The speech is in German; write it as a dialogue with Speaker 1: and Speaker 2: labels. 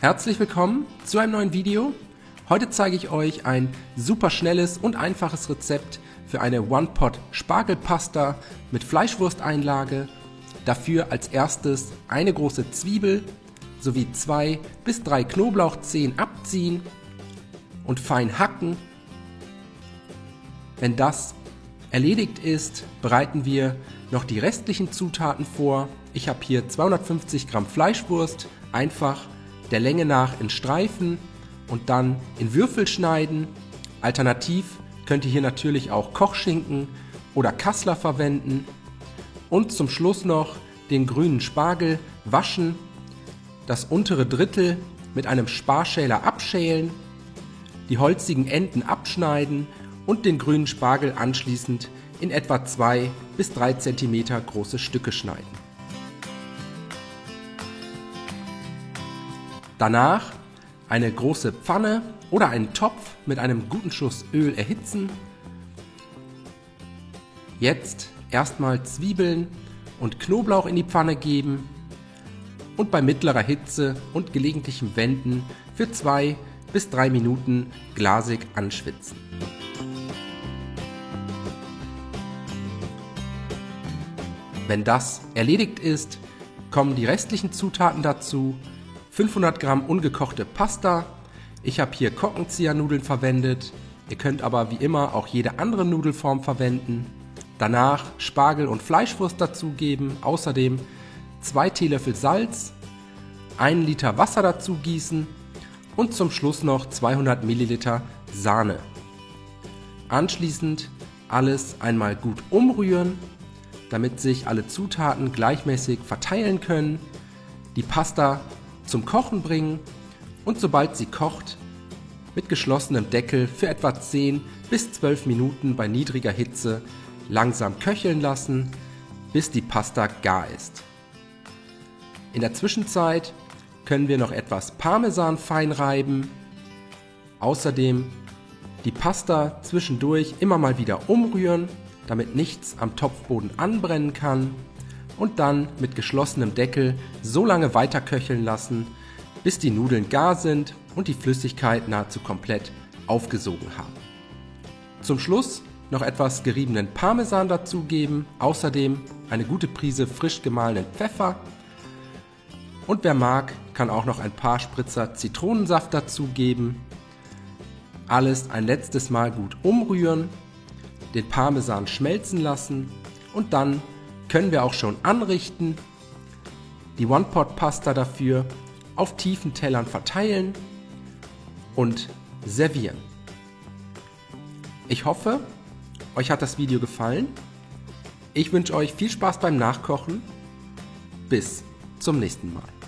Speaker 1: Herzlich willkommen zu einem neuen Video. Heute zeige ich euch ein super schnelles und einfaches Rezept für eine One-Pot-Spargelpasta mit Fleischwursteinlage. Dafür als erstes eine große Zwiebel sowie 2 bis 3 Knoblauchzehen abziehen und fein hacken. Wenn das erledigt ist, bereiten wir noch die restlichen Zutaten vor. Ich habe hier 250 Gramm Fleischwurst, einfach der Länge nach in Streifen und dann in Würfel schneiden. Alternativ könnt ihr hier natürlich auch Kochschinken oder Kassler verwenden. Und zum Schluss noch den grünen Spargel waschen, das untere Drittel mit einem Sparschäler abschälen, die holzigen Enden abschneiden und den grünen Spargel anschließend in etwa 2 bis 3 cm große Stücke schneiden. Danach eine große Pfanne oder einen Topf mit einem guten Schuss Öl erhitzen. Jetzt erstmal Zwiebeln und Knoblauch in die Pfanne geben und bei mittlerer Hitze und gelegentlichem Wenden für 2 bis 3 Minuten glasig anschwitzen. Wenn das erledigt ist, kommen die restlichen Zutaten dazu. 500 Gramm ungekochte Pasta. Ich habe hier Korkenziehernudeln verwendet. Ihr könnt aber wie immer auch jede andere Nudelform verwenden. Danach Spargel und Fleischwurst dazugeben. Außerdem 2 Teelöffel Salz, 1 Liter Wasser dazu gießen und zum Schluss noch 200 Milliliter Sahne. Anschließend alles einmal gut umrühren, damit sich alle Zutaten gleichmäßig verteilen können. Die Pasta zum Kochen bringen und sobald sie kocht, mit geschlossenem Deckel für etwa 10 bis 12 Minuten bei niedriger Hitze langsam köcheln lassen, bis die Pasta gar ist. In der Zwischenzeit können wir noch etwas Parmesan fein reiben. Außerdem die Pasta zwischendurch immer mal wieder umrühren, damit nichts am Topfboden anbrennen kann. Und dann mit geschlossenem Deckel so lange weiter köcheln lassen, bis die Nudeln gar sind und die Flüssigkeit nahezu komplett aufgesogen haben. Zum Schluss noch etwas geriebenen Parmesan dazugeben, außerdem eine gute Prise frisch gemahlenen Pfeffer und wer mag, kann auch noch ein paar Spritzer Zitronensaft dazugeben. Alles ein letztes Mal gut umrühren, den Parmesan schmelzen lassen und dann können wir auch schon anrichten, die One-Pot-Pasta dafür auf tiefen Tellern verteilen und servieren. Ich hoffe, euch hat das Video gefallen. Ich wünsche euch viel Spaß beim Nachkochen. Bis zum nächsten Mal.